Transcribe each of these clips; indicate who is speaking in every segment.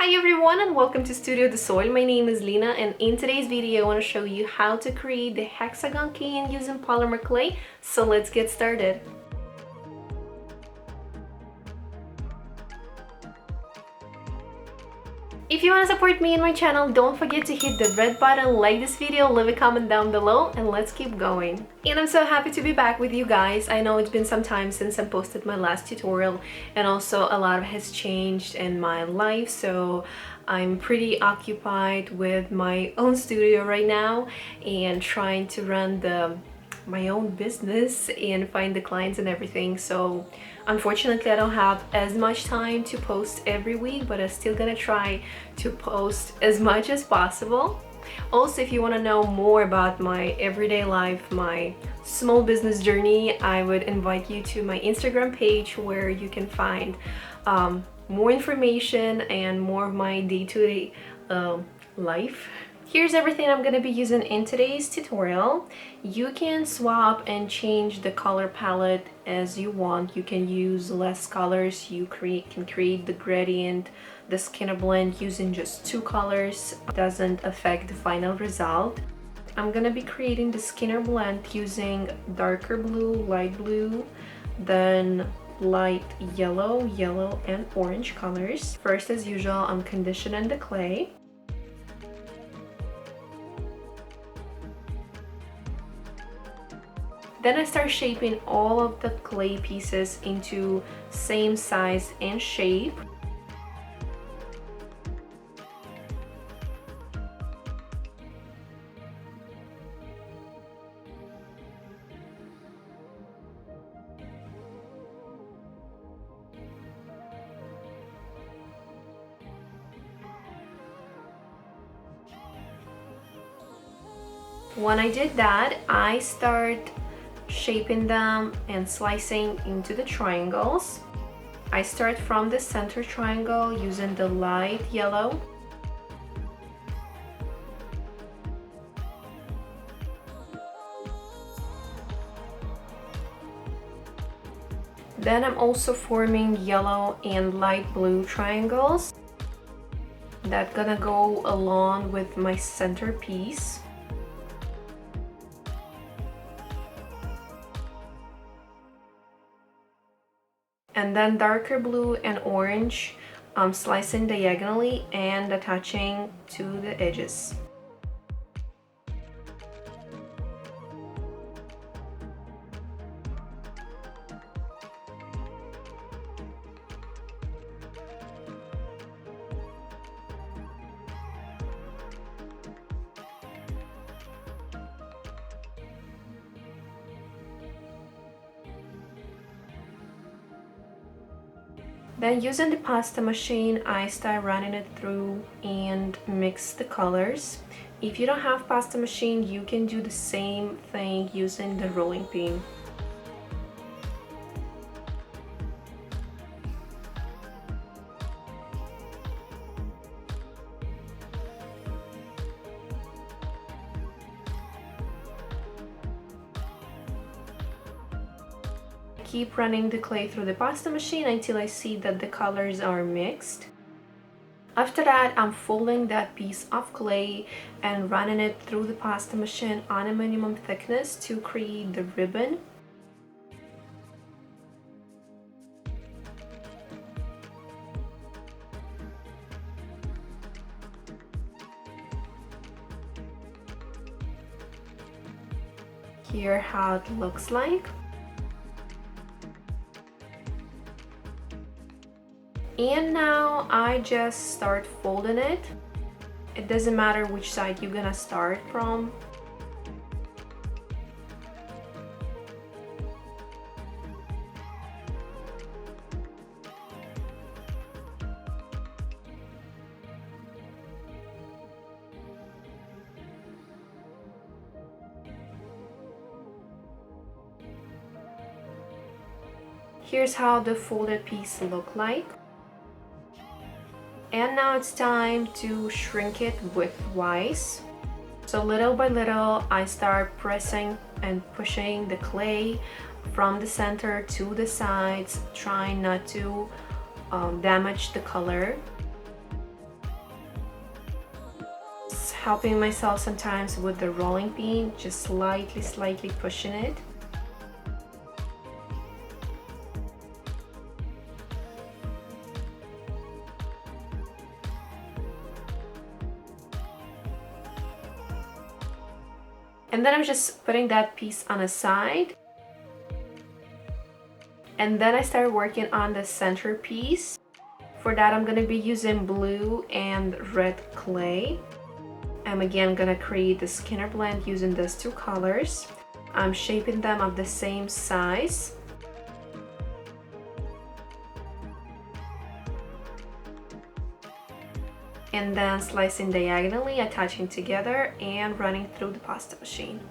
Speaker 1: Hi everyone and welcome to Studio de Sol. My name is Lina and in today's video I want to show you how to create the hexagon cane using polymer clay. So let's get started. If you want to support me and my channel, don't forget to hit the red button, like this video, leave a comment down below, and let's keep going. And I'm so happy to be back with you guys. I know it's been some time since I posted my last tutorial, and also a lot has changed in my life, so I'm pretty occupied with my own studio right now and trying to run my own business and find the clients and everything. So unfortunately I don't have as much time to post every week, but I'm still gonna try to post as much as possible. Also, if you want to know more about my everyday life, my small business journey, I would invite you to my Instagram page where you can find more information and more of my day-to-day life. Here's everything I'm going to be using in today's tutorial. You can swap and change the color palette as you want. You can use less colors. You can create the gradient, the skinner blend using just 2 colors. It doesn't affect the final result. I'm going to be creating the skinner blend using darker blue, light blue, then light yellow, yellow and orange colors. First, as usual, I'm conditioning the clay. Then I start shaping all of the clay pieces into same size and shape. When I did that, I start shaping them and slicing into the triangles. I start from the center triangle using the light yellow. Then I'm also forming yellow and light blue triangles that's gonna go along with my centerpiece. And then darker blue and orange, slicing diagonally and attaching to the edges. Then using the pasta machine, I start running it through and mix the colors. If you don't have pasta machine, you can do the same thing using the rolling pin. Keep running the clay through the pasta machine until I see that the colors are mixed. After that, I'm folding that piece of clay and running it through the pasta machine on a minimum thickness to create the ribbon. Here how it looks like. And now I just start folding it. It doesn't matter which side you're gonna start from. Here's how the folded piece look like. And now it's time to shrink it widthwise. So little by little, I start pressing and pushing the clay from the center to the sides, trying not to damage the color. helping myself sometimes with the rolling pin, just slightly pushing it. And then I'm just putting that piece on a side. And then I start working on the center piece. For that, I'm gonna be using blue and red clay. I'm again gonna create the Skinner blend using those two colors. I'm shaping them of the same size. And then slicing diagonally, attaching together and running through the pasta machine.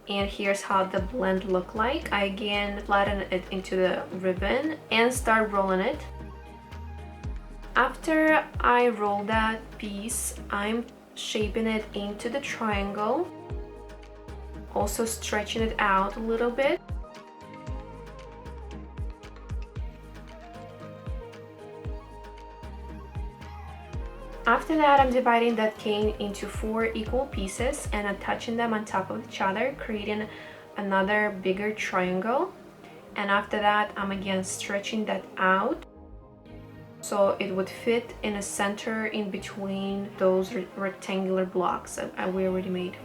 Speaker 1: And here's how the blend look like. I again flatten it into the ribbon and start rolling it. After I roll that piece, I'm shaping it into the triangle, also stretching it out a little bit. After that, I'm dividing that cane into 4 equal pieces and attaching them on top of each other, creating another bigger triangle. And after that, I'm again stretching that out so it would fit in a center in between those rectangular blocks that we already made.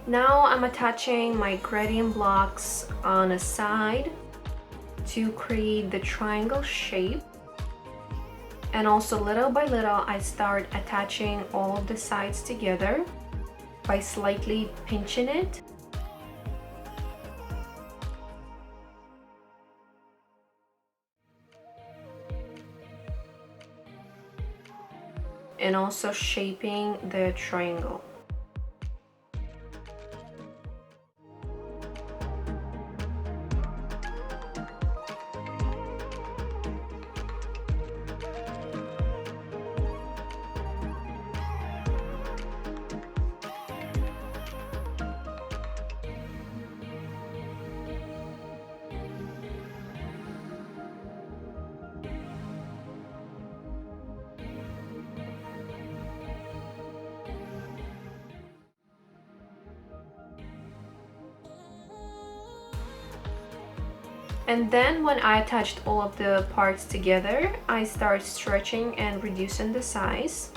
Speaker 1: Now I'm attaching my gradient blocks on a side to create the triangle shape. And also little by little, I start attaching all of the sides together by slightly pinching it. And also shaping the triangle. And then when I attached all of the parts together, I start stretching and reducing the size.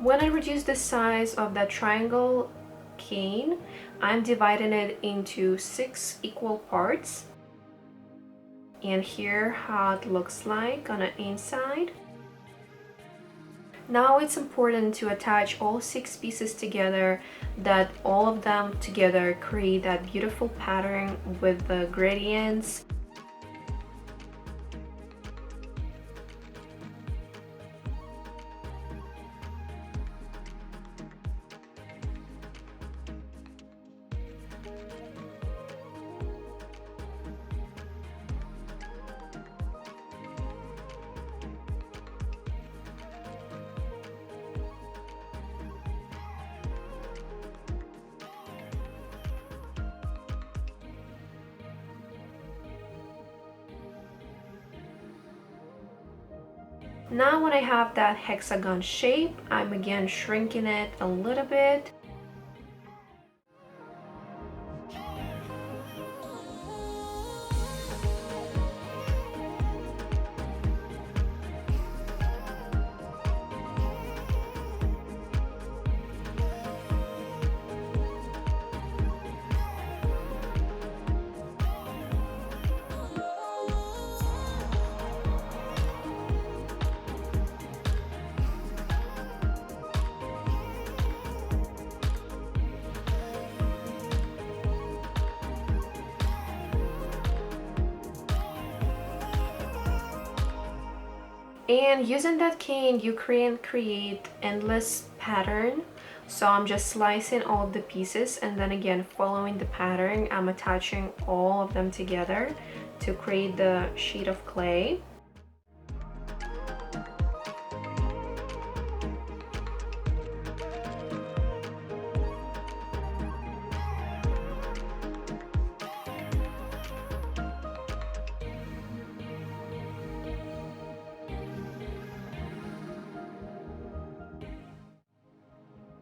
Speaker 1: When I reduce the size of that triangle cane, I'm dividing it into 6 equal parts. And here how it looks like on the inside. Now it's important to attach all 6 pieces together, that all of them together create that beautiful pattern with the gradients. Now when I have that hexagon shape, I'm again shrinking it a little bit. And using that cane, you can create endless pattern. So I'm just slicing all of the pieces, and then again following the pattern, I'm attaching all of them together to create the sheet of clay.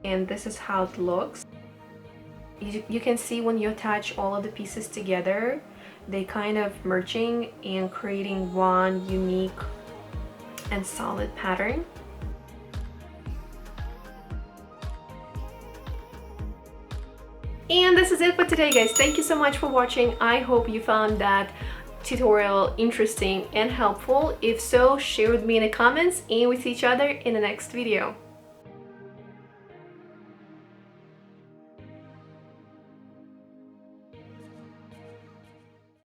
Speaker 1: And this is how it looks. You can see when you attach all of the pieces together, they kind of merging and creating one unique and solid pattern. And this is it for today, guys. Thank you so much for watching. I hope you found that tutorial interesting and helpful. If so, share with me in the comments, and with each other in the next video.